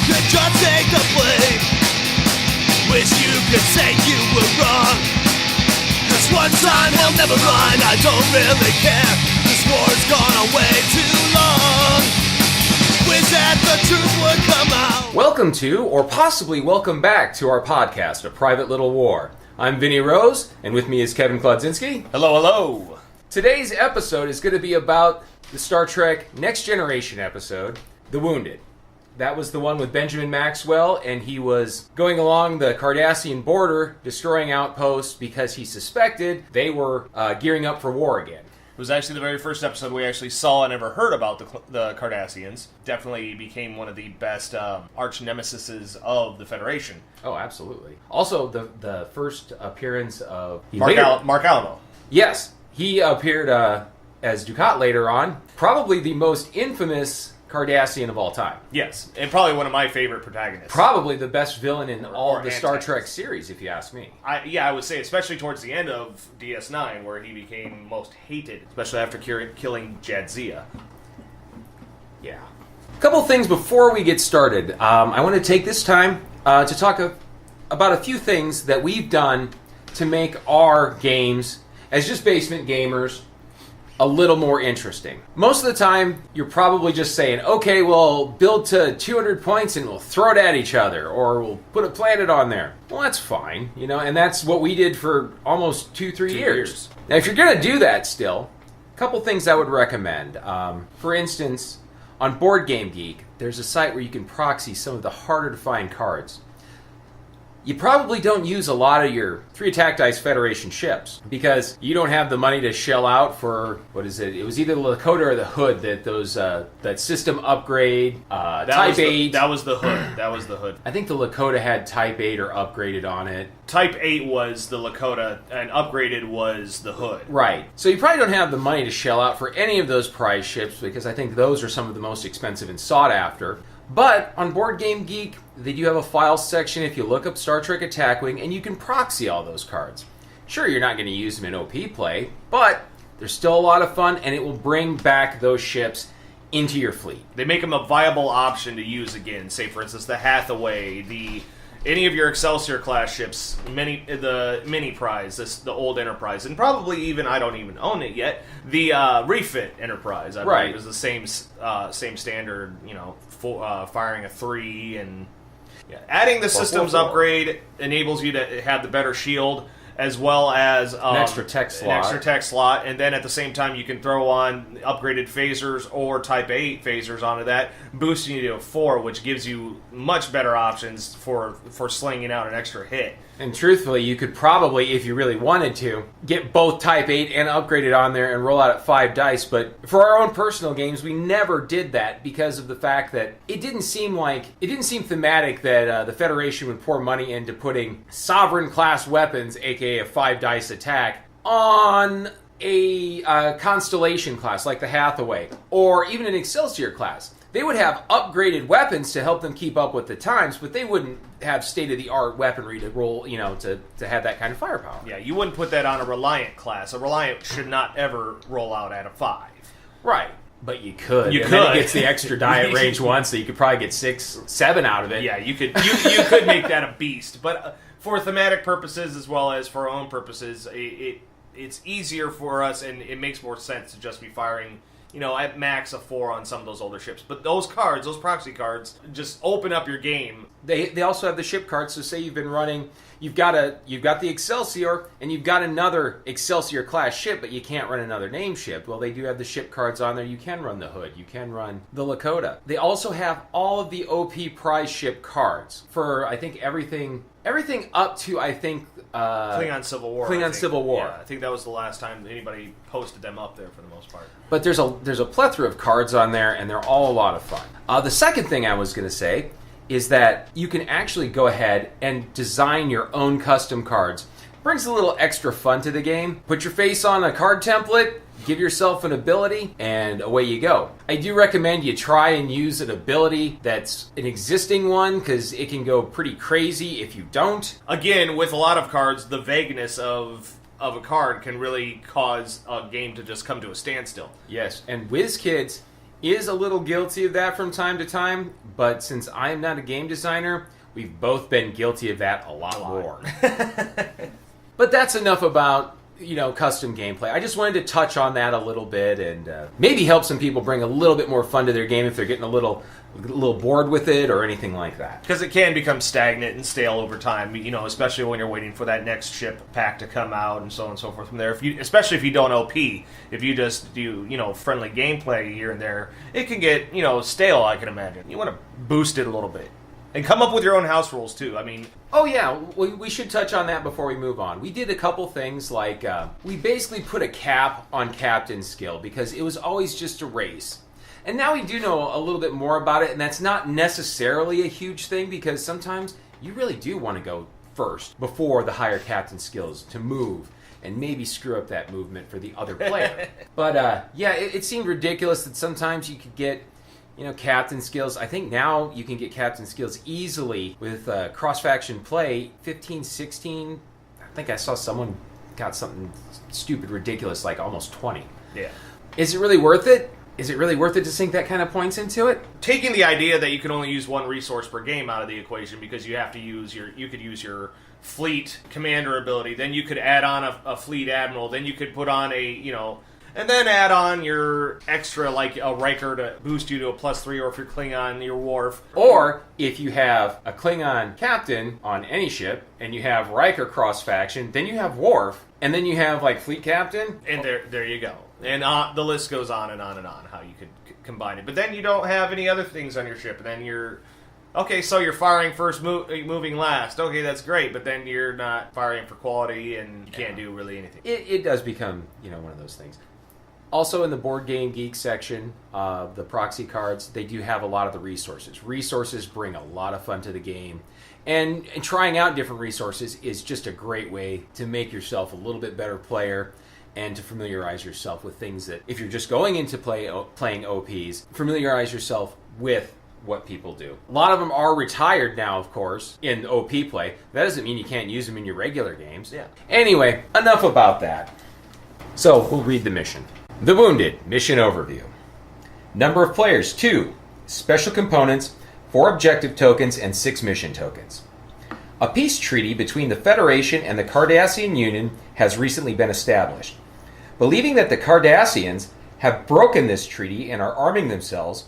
could just take the blame. Wish you could say you were wrong. Cause one time will never run. I don't really care. This war's gone on way too long. Wish that the truth would come out. Welcome to, or possibly welcome back to our podcast, A Private Little War. I'm Vinnie Rose, and with me is Kevin Klodzinski. Hello, hello. Today's episode is going to be about the Star Trek Next Generation episode, The Wounded. That was the one with Benjamin Maxwell, and he was going along the Cardassian border, destroying outposts because he suspected they were gearing up for war again. It was actually the very first episode we actually saw and ever heard about the Cardassians. Definitely became one of the best arch nemesises of the Federation. Oh, absolutely. Also, the first appearance of... Mark Alamo. Yes, he appeared as Dukat later on. Probably the most infamous Cardassian of all time. Yes, and probably one of my favorite protagonists. Probably the best villain in all of the Star antagonist. Trek series, if you ask me. I would say, especially towards the end of DS9, where he became most hated, especially after killing Jadzia. Yeah. A couple things before we get started. I want to take this time to talk about a few things that we've done to make our games, as just basement gamers, a little more interesting. Most of the time, you're probably just saying, okay, we'll build to 200 points and we'll throw it at each other, or we'll put a planet on there. Well, that's fine, and that's what we did for almost 2-3 years. Now, if you're going to do that still, a couple things I would recommend. For instance, on Board Game Geek, there's a site where you can proxy some of the harder to find cards. You probably don't use a lot of your 3 attack dice Federation ships because you don't have the money to shell out for, what is it? It was either the Kotter or the Hood that system upgrade, Type 8. That was the Hood. That was the Hood. I think the Lakota had Type 8 or upgraded on it. Type 8 was the Lakota, and upgraded was the Hood. Right. So you probably don't have the money to shell out for any of those prize ships because I think those are some of the most expensive and sought after. But on Board Game Geek, they do have a files section if you look up Star Trek Attack Wing, and you can proxy all those cards. Sure, you're not going to use them in OP play, but there's still a lot of fun, and it will bring back those ships into your fleet. They make them a viable option to use again. Say, for instance, the Hathaway, any of your Excelsior class ships, the Mini Prize, the old Enterprise, and probably even, I don't even own it yet, the refit Enterprise. I believe is the same standard, firing a 3 and adding the systems upgrade enables you to have the better shield as well as an extra tech slot. And then at the same time you can throw on upgraded phasers or Type 8 phasers onto that, boosting you to a 4, which gives you much better options for slinging out an extra hit. And truthfully, you could probably, if you really wanted to, get both Type 8 and upgraded on there and roll out at 5 dice. But for our own personal games, we never did that because of the fact that it didn't seem thematic that the Federation would pour money into putting Sovereign class weapons, aka a 5 dice attack, on a Constellation class like the Hathaway, or even an Excelsior class. They would have upgraded weapons to help them keep up with the times, but they wouldn't have state-of-the-art weaponry to roll, to have that kind of firepower. Yeah, you wouldn't put that on a Reliant class. A Reliant should not ever roll out at a 5. Right. But you could. You and could. Then it gets the extra die at range 1, so you could probably get 6, 7 out of it. Yeah, you could. You could make that a beast. But for thematic purposes as well as for our own purposes, it's easier for us, and it makes more sense to just be firing, at max a 4 on some of those older ships. But those cards, those proxy cards, just open up your game. They also have the ship cards, so say you've been running, you've got the Excelsior, and you've got another Excelsior class ship, but you can't run another name ship. Well, they do have the ship cards on there. You can run the Hood. You can run the Lakota. They also have all of the OP prize ship cards for, I think, everything up to, Klingon Civil War. Yeah, I think that was the last time anybody posted them up there for the most part. But there's a plethora of cards on there, and they're all a lot of fun. The second thing I was going to say is that you can actually go ahead and design your own custom cards. Brings a little extra fun to the game. Put your face on a card template, give yourself an ability, and away you go. I do recommend you try and use an ability that's an existing one, because it can go pretty crazy if you don't. Again, with a lot of cards, the vagueness of a card can really cause a game to just come to a standstill. Yes, and WizKids is a little guilty of that from time to time, but since I'm not a game designer, we've both been guilty of that a lot more. But that's enough about, custom gameplay. I just wanted to touch on that a little bit and maybe help some people bring a little bit more fun to their game if they're getting a little bored with it or anything like that. Because it can become stagnant and stale over time, especially when you're waiting for that next ship pack to come out and so on and so forth from there. Especially if you don't OP, if you just do, friendly gameplay here and there, it can get, stale, I can imagine. You want to boost it a little bit. And come up with your own house rules, too. Oh, yeah. We should touch on that before we move on. We did a couple things like we basically put a cap on captain's skill because it was always just a race. And now we do know a little bit more about it, and that's not necessarily a huge thing because sometimes you really do want to go first before the higher captain skills to move and maybe screw up that movement for the other player. But, it seemed ridiculous that sometimes you could get captain skills. I think now you can get captain skills easily with cross-faction play. 15, 16, I think I saw someone got something stupid ridiculous like almost 20. Yeah. Is it really worth it? Is it really worth it to sink that kind of points into it? Taking the idea that you can only use one resource per game out of the equation because you have to use you could use your fleet commander ability, then you could add on a fleet admiral, then you could put on and then add on your extra, like a Riker to boost you to a +3, or if you're Klingon, your Worf. Or if you have a Klingon captain on any ship, and you have Riker cross-faction, then you have Worf, and then you have, fleet captain. And there you go. And the list goes on and on and on, how you could combine it. But then you don't have any other things on your ship, and then you're... Okay, so you're firing first, moving last. Okay, that's great, but then you're not firing for quality, and you can't do really anything. It does become, one of those things. Also, in the Board Game Geek section, the proxy cards, they do have a lot of the resources. Resources bring a lot of fun to the game. And trying out different resources is just a great way to make yourself a little bit better player and to familiarize yourself with things that, if you're just going into playing OPs, familiarize yourself with what people do. A lot of them are retired now, of course, in OP play. That doesn't mean you can't use them in your regular games. Yeah. Anyway, enough about that. So, we'll read the mission. The Wounded, Mission Overview. Number of players, 2. Special components, 4 objective tokens, and 6 mission tokens. A peace treaty between the Federation and the Cardassian Union has recently been established. Believing that the Cardassians have broken this treaty and are arming themselves,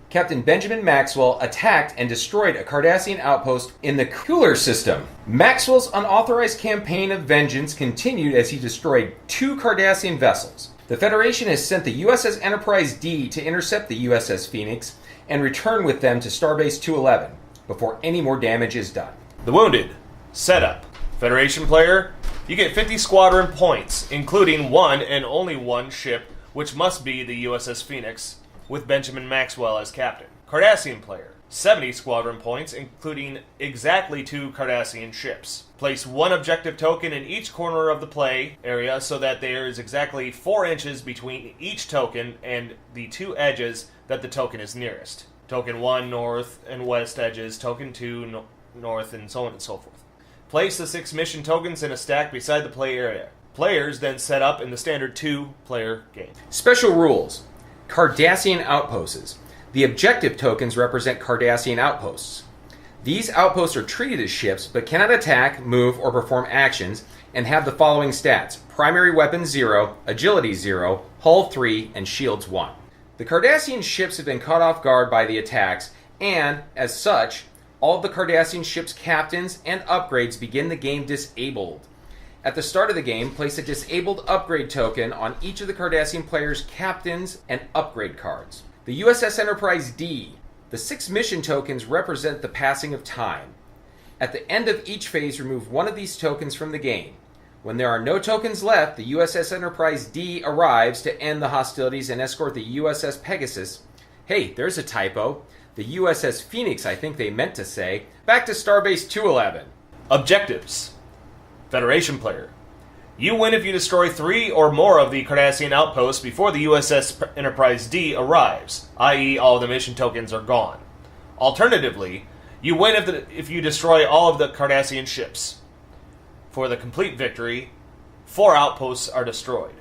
Captain Benjamin Maxwell attacked and destroyed a Cardassian outpost in the Cooler system. Maxwell's unauthorized campaign of vengeance continued as he destroyed 2 Cardassian vessels. The Federation has sent the USS Enterprise D to intercept the USS Phoenix and return with them to Starbase 211 before any more damage is done. The Wounded. Setup. Federation player, you get 50 squadron points, including one and only one ship, which must be the USS Phoenix, with Benjamin Maxwell as captain. Cardassian player, 70 squadron points, including exactly 2 Cardassian ships. Place 1 objective token in each corner of the play area so that there is exactly 4 inches between each token and the 2 edges that the token is nearest. Token 1 north and west edges, token 2 north, and so on and so forth. Place the 6 mission tokens in a stack beside the play area. Players then set up in the standard 2-player game. Special rules. Cardassian outposts. The objective tokens represent Cardassian outposts. These outposts are treated as ships, but cannot attack, move, or perform actions, and have the following stats: primary weapon 0, agility 0, hull 3, and shields 1. The Cardassian ships have been caught off guard by the attacks, and, as such, all of the Cardassian ships' captains and upgrades begin the game disabled. At the start of the game, place a disabled upgrade token on each of the Cardassian players' captains and upgrade cards. The USS Enterprise D. The 6 mission tokens represent the passing of time. At the end of each phase, remove one of these tokens from the game. When there are no tokens left, the USS Enterprise D arrives to end the hostilities and escort the USS Pegasus. Hey, there's a typo. The USS Phoenix, I think they meant to say. Back to Starbase 211. Objectives. Federation player. You win if you destroy 3 or more of the Cardassian outposts before the USS Enterprise D arrives, i.e. all of the mission tokens are gone. Alternatively, you win if you destroy all of the Cardassian ships. For the complete victory, 4 outposts are destroyed.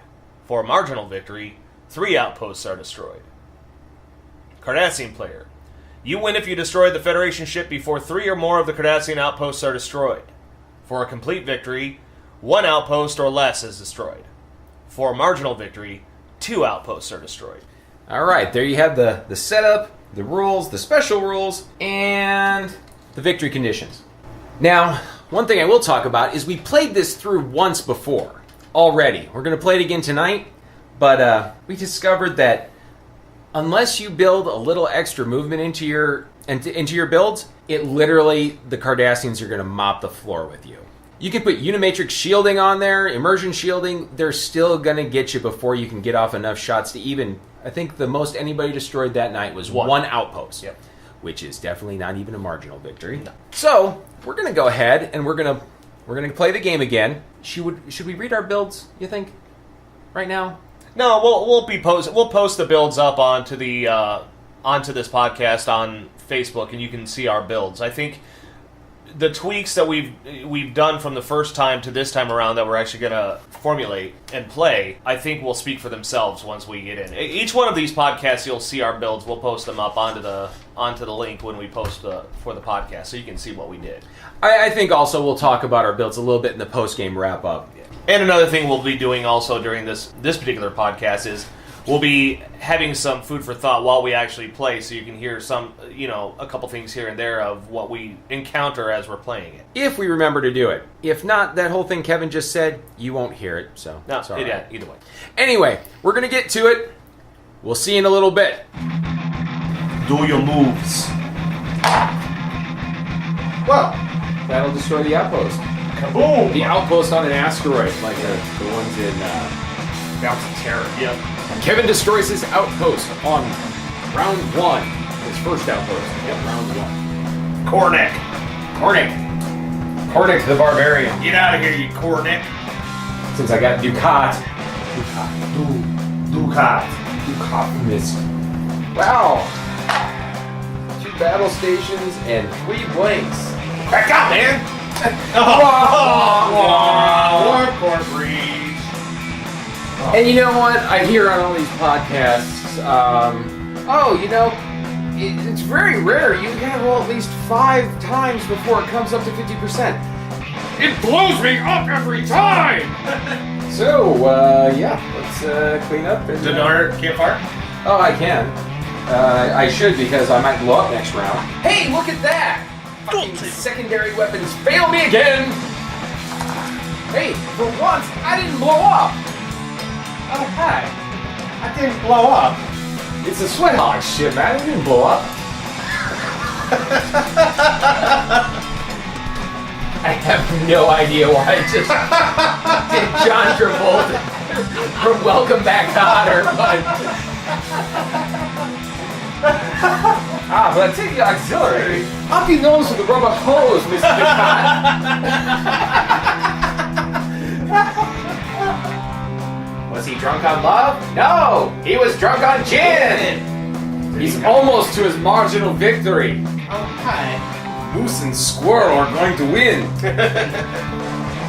For a marginal victory, 3 outposts are destroyed. Cardassian player. You win if you destroy the Federation ship before 3 or more of the Cardassian outposts are destroyed. For a complete victory, 1 outpost or less is destroyed. For a marginal victory, 2 outposts are destroyed. All right, there you have the setup, the rules, the special rules, and the victory conditions. Now, one thing I will talk about is we played this through once before already. We're going to play it again tonight, but we discovered that unless you build a little extra movement into your builds, it literally, the Cardassians are going to mop the floor with you. You can put Unimatrix shielding on there, immersion shielding. They're still going to get you before you can get off enough shots to even... I think the most anybody destroyed that night was one outpost, which is definitely not even a marginal victory. No. So we're going to go ahead and we're going to play the game again. Should we read our builds? You think right now? No, we'll post the builds up onto this podcast on Facebook, and you can see our builds. I think the tweaks that we've done from the first time to this time around that we're actually going to formulate and play, I think will speak for themselves once we get in. Each one of these podcasts, you'll see our builds. We'll post them up onto the link when we post for the podcast, so you can see what we did. I think also we'll talk about our builds a little bit in the post-game wrap-up. And another thing we'll be doing also during this particular podcast is we'll be having some food for thought while we actually play, so you can hear a couple things here and there of what we encounter as we're playing it. If we remember to do it. If not, that whole thing Kevin just said, you won't hear it, so no, it's all right. Yeah, either way. Anyway, we're going to get to it. We'll see you in a little bit. Do your moves. Well, that'll destroy the outpost. Kaboom! The outpost on an asteroid, like the ones in Bounty Terror. Yep. Kevin destroys his outpost on round 1. His first outpost. Yep, round 1. Cornick the Barbarian. Get out of here, you Cornick. Since I got Ducat missed. Wow. 2 battle stations and 3 blanks. Back up, man! Poor breeze. And you know what? I hear on all these podcasts, it's very rare. You can roll at least 5 times before it comes up to 50%. It blows me up every time! So, let's clean up. And, Can't fire? Oh, I can. I should, because I might blow up next round. Hey, look at that! Fucking secondary weapons fail me again! Hey, for once, I didn't blow up! Oh, hi. I didn't blow up. It's a sweat hog shit, man. It didn't blow up. I have no idea why I just did John Travolta from Welcome Back, Kotter, but... but I take the auxiliary. Up your nose with the rubber hose, Mr. Ducat. Was he drunk on love? No! He was drunk on gin! He's almost to his marginal victory. Oh, hi. Moose and Squirrel are going to win.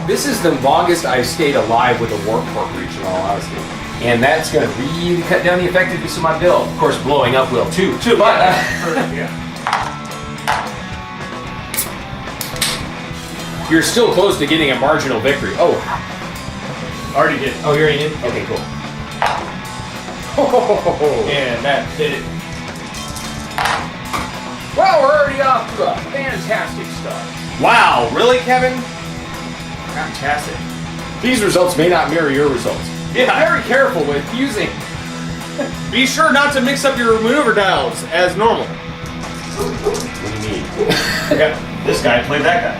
This is the longest I've stayed alive with a Warp Core breach, in all honesty. And that's going to really cut down the effectiveness of my build. Of course, blowing up will too. But, you're still close to getting a marginal victory. Oh. Already did. Oh, you already did? Okay, cool. And that did it. Well, we're already off to a fantastic start. Wow, really, Kevin? Fantastic. These results may not mirror your results. Yeah. Be very careful with using. Be sure not to mix up your maneuver dials as normal. What do you mean? Yeah, this guy played that guy.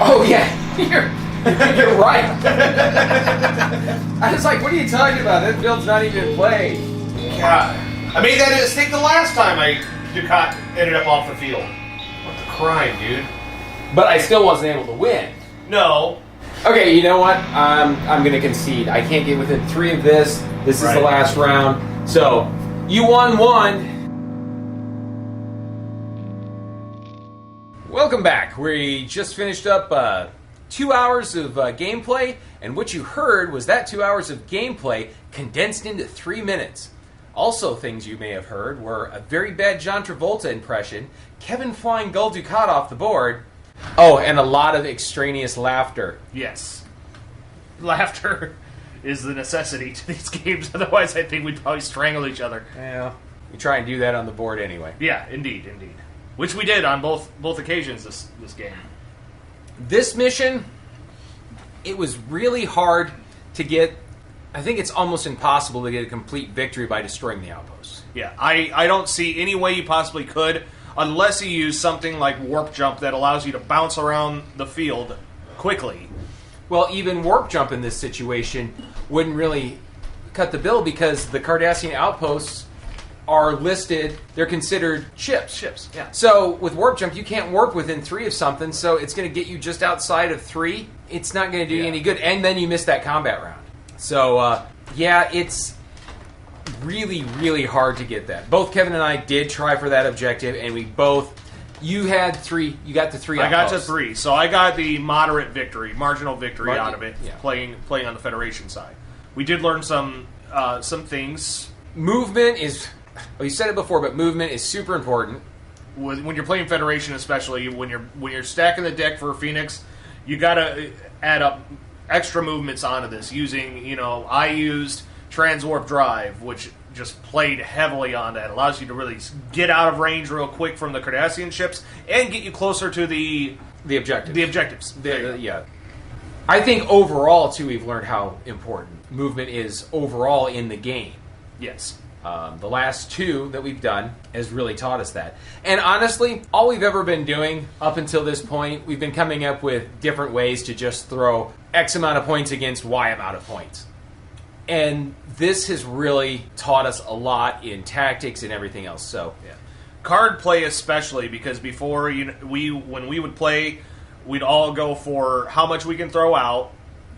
Oh, yeah. You're right. I was like, what are you talking about? That build's not even in play. God. I made that mistake the last time Ducat ended up off the field. What a crime, dude. But I still wasn't able to win. No. Okay, you know what? I'm going to concede. I can't get within 3 of this. This is the last round. So, you won 1. Welcome back. We just finished up 2 hours of gameplay, and what you heard was that 2 hours of gameplay condensed into 3 minutes. Also, things you may have heard were a very bad John Travolta impression, Kevin flying Gul Dukat off the board, oh, and a lot of extraneous laughter. Yes. Laughter is the necessity to these games. Otherwise, I think we'd probably strangle each other. Yeah, we try and do that on the board anyway. Yeah, indeed. Which we did on both occasions this game. This mission, it was really hard to get. I think it's almost impossible to get a complete victory by destroying the outposts. Yeah, I don't see any way you possibly could, unless you use something like warp jump that allows you to bounce around the field quickly. Well, even warp jump in this situation wouldn't really cut the bill because the Cardassian outposts are listed, they're considered ships. Yeah. So with warp jump, you can't warp within 3 of something, so it's going to get you just outside of 3. It's not going to do you any good, and then you miss that combat round. So, yeah, it's really, really hard to get that. Both Kevin and I did try for that objective, and we both... You had 3, you got to 3 I got outposts. to 3, so I got the marginal victory out of it, yeah. playing on the Federation side. We did learn some things. Movement is... Well, you said it before, but movement is super important. When you're playing Federation, especially when you're stacking the deck for Phoenix, you got to add up extra movements onto this. I used Transwarp Drive, which just played heavily on that. Allows you to really get out of range real quick from the Cardassian ships and get you closer to the objectives. Yeah. I think overall, too, we've learned how important movement is overall in the game. Yes. The last 2 that we've done has really taught us that. And honestly, all we've ever been doing up until this point, we've been coming up with different ways to just throw X amount of points against Y amount of points. And this has really taught us a lot in tactics and everything else. So, yeah. Card play especially, because before when we would play, we'd all go for how much we can throw out.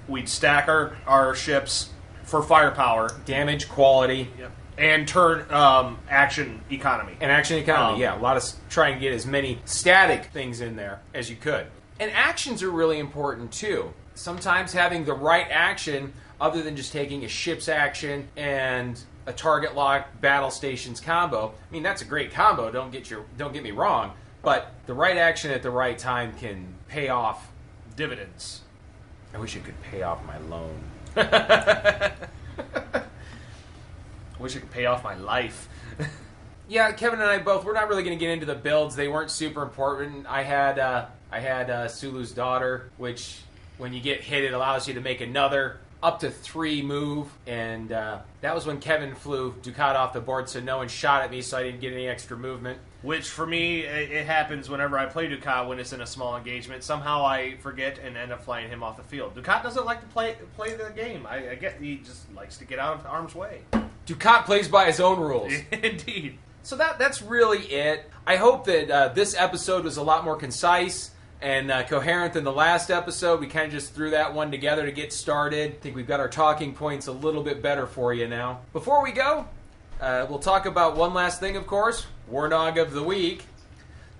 We'd stack our ships for firepower. Damage, quality. Yep. And turn action economy. And action economy, yeah. A lot of try and get as many static things in there as you could. And actions are really important, too. Sometimes having the right action, other than just taking a ship's action and a target lock battle stations combo. I mean, that's a great combo, don't get me wrong. But the right action at the right time can pay off dividends. I wish it could pay off my loan. I wish I could pay off my life. Yeah, Kevin and I both, we're not really going to get into the builds. They weren't super important. I had Sulu's Daughter, which when you get hit, it allows you to make another up to 3 move. And that was when Kevin flew Dukat off the board, so no one shot at me, so I didn't get any extra movement. Which, for me, it happens whenever I play Dukat when it's in a small engagement. Somehow I forget and end up flying him off the field. Dukat doesn't like to play the game. I get he just likes to get out of harm's way. Dukat plays by his own rules. Indeed. So that's really it. I hope that this episode was a lot more concise and coherent than the last episode. We kind of just threw that one together to get started. I think we've got our talking points a little bit better for you now. Before we go, we'll talk about one last thing, of course. Warnog of the Week.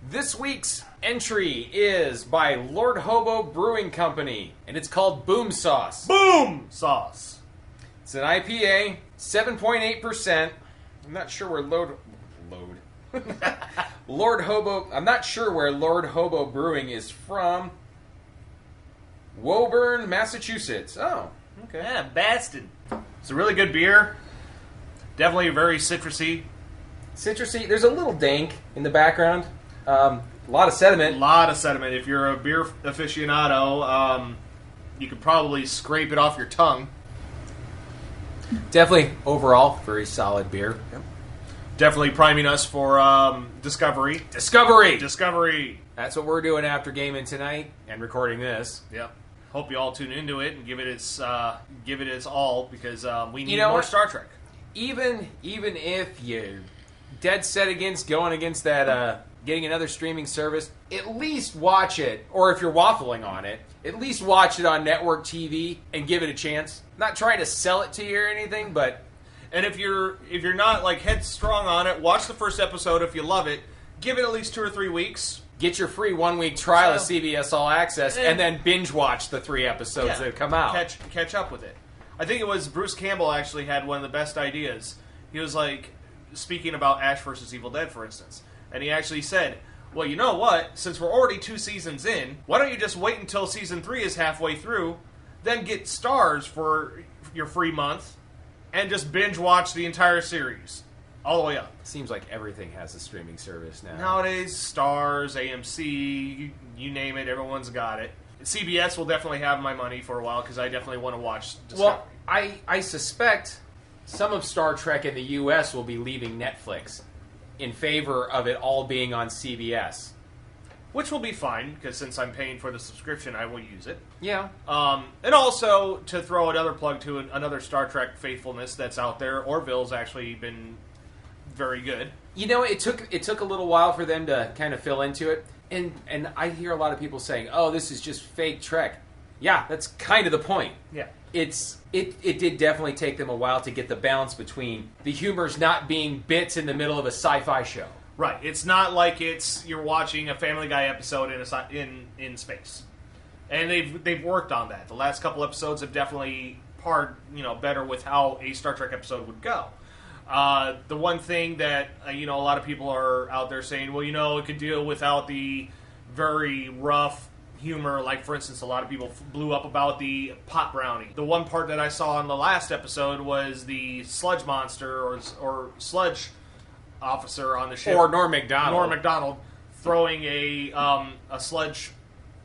This week's entry is by Lord Hobo Brewing Company, and it's called Boom Sauce. Boom Sauce. It's an IPA, 7.8%. I'm not sure where Lord Hobo. I'm not sure where Lord Hobo Brewing is from. Woburn, Massachusetts. Oh, okay. Yeah, Boston. It's a really good beer. Definitely very citrusy. Citrusy. There's a little dank in the background. A lot of sediment. A lot of sediment. If you're a beer aficionado, you could probably scrape it off your tongue. Definitely, overall, very solid beer. Yep. Definitely priming us for Discovery. Discovery! That's what we're doing after gaming tonight and recording this. Yep. Hope you all tune into it and give it its all, because we need more Star Trek. Even if you're dead set against going against that, getting another streaming service, at least watch it, or if you're waffling on it, at least watch it on network TV and give it a chance. Not trying to sell it to you or anything, but... And if you're not like headstrong on it, watch the first episode. If you love it, give it at least 2 or 3 weeks. Get your free 1-week trial of CBS All Access, and then binge watch the 3 episodes that come out. Catch up with it. I think it was Bruce Campbell actually had one of the best ideas. He was like, speaking about Ash vs. Evil Dead, for instance. And he actually said, well, you know what? Since we're already 2 seasons in, why don't you just wait until season 3 is halfway through, then get Stars for your free month, and just binge watch the entire series all the way up. Seems like everything has a streaming service now. Nowadays, Stars, AMC, you name it, everyone's got it. CBS will definitely have my money for a while because I definitely want to watch Discovery. Well, I suspect some of Star Trek in the U.S. will be leaving Netflix in favor of it all being on CBS. Which will be fine, because since I'm paying for the subscription, I will use it. Yeah. And also, to throw another plug to another Star Trek faithfulness that's out there, Orville's actually been very good. You know, it took a little while for them to kind of fill into it. And I hear a lot of people saying, oh, this is just fake Trek. Yeah, that's kind of the point. Yeah. It did definitely take them a while to get the balance between the humor's not being bits in the middle of a sci-fi show. Right. It's not like you're watching a Family Guy episode in space. And they've worked on that. The last couple episodes have definitely parred, better with how a Star Trek episode would go. The one thing that a lot of people are out there saying, well, it could deal without the very rough humor. Like, for instance, a lot of people blew up about the pot brownie. The one part that I saw in the last episode was the sludge monster or sludge officer on the ship, or Norm Macdonald throwing a sludge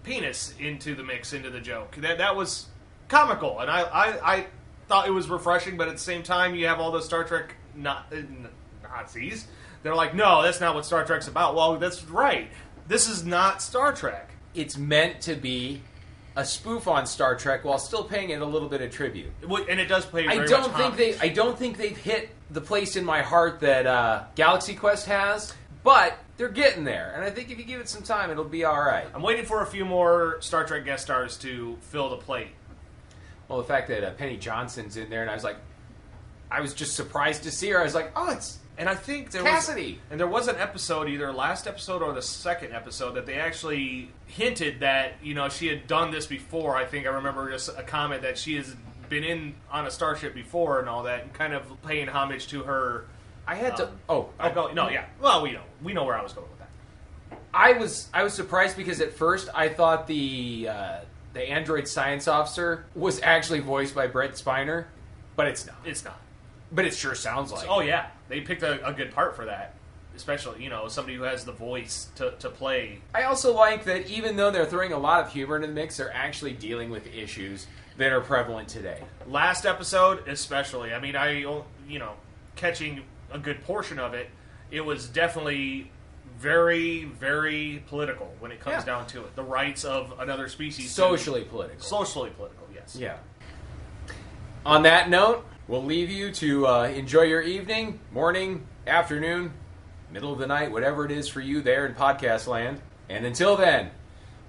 penis into the joke. That was comical, and I thought it was refreshing. But at the same time, you have all those Star Trek Nazis. They're like, no, that's not what Star Trek's about. Well, that's right. This is not Star Trek. It's meant to be a spoof on Star Trek while still paying it a little bit of tribute. And it does play very I don't think they've hit the place in my heart that Galaxy Quest has, but they're getting there. And I think if you give it some time, it'll be all right. I'm waiting for a few more Star Trek guest stars to fill the plate. Well, the fact that Penny Johnson's in there, and I was just surprised to see her. I was like, oh, it's... And I think there Cassidy. There was an episode, either last episode or the second episode, that they actually hinted that she had done this before. I think I remember just a comment that she has been on a starship before and all that, and kind of paying homage to her. I had to. Well, we know where I was going with that. I was surprised because at first I thought the android science officer was actually voiced by Brent Spiner, but it's not. It's not. But it sure sounds like. Oh yeah, they picked a good part for that, especially somebody who has the voice to play. I also like that even though they're throwing a lot of humor into the mix, they're actually dealing with issues that are prevalent today. Last episode, especially. I mean, catching a good portion of it, it was definitely very, very political when it comes down to it. The rights of another species. Socially political. Socially political, yes. Yeah. On that note, we'll leave you to enjoy your evening, morning, afternoon, middle of the night, whatever it is for you there in podcast land. And until then,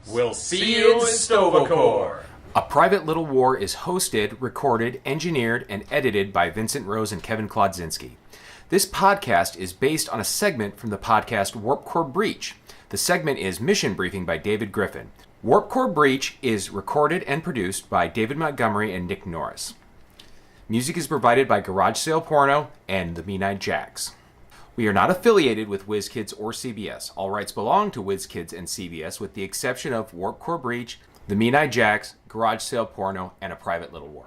we'll see you in Stovacor. A Private Little War is hosted, recorded, engineered, and edited by Vincent Rose and Kevin Klodzinski. This podcast is based on a segment from the podcast Warp Core Breach. The segment is Mission Briefing by David Griffin. Warp Core Breach is recorded and produced by David Montgomery and Nick Norris. Music is provided by Garage Sale Porno and the Mean-Eyed Jacks. We are not affiliated with WizKids or CBS. All rights belong to WizKids and CBS with the exception of Warp Core Breach, the Mean-Eyed Jacks, Garage Sale Porno, and A Private Little War.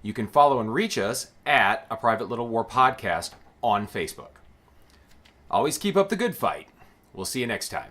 You can follow and reach us at A Private Little War Podcast on Facebook. Always keep up the good fight. We'll see you next time.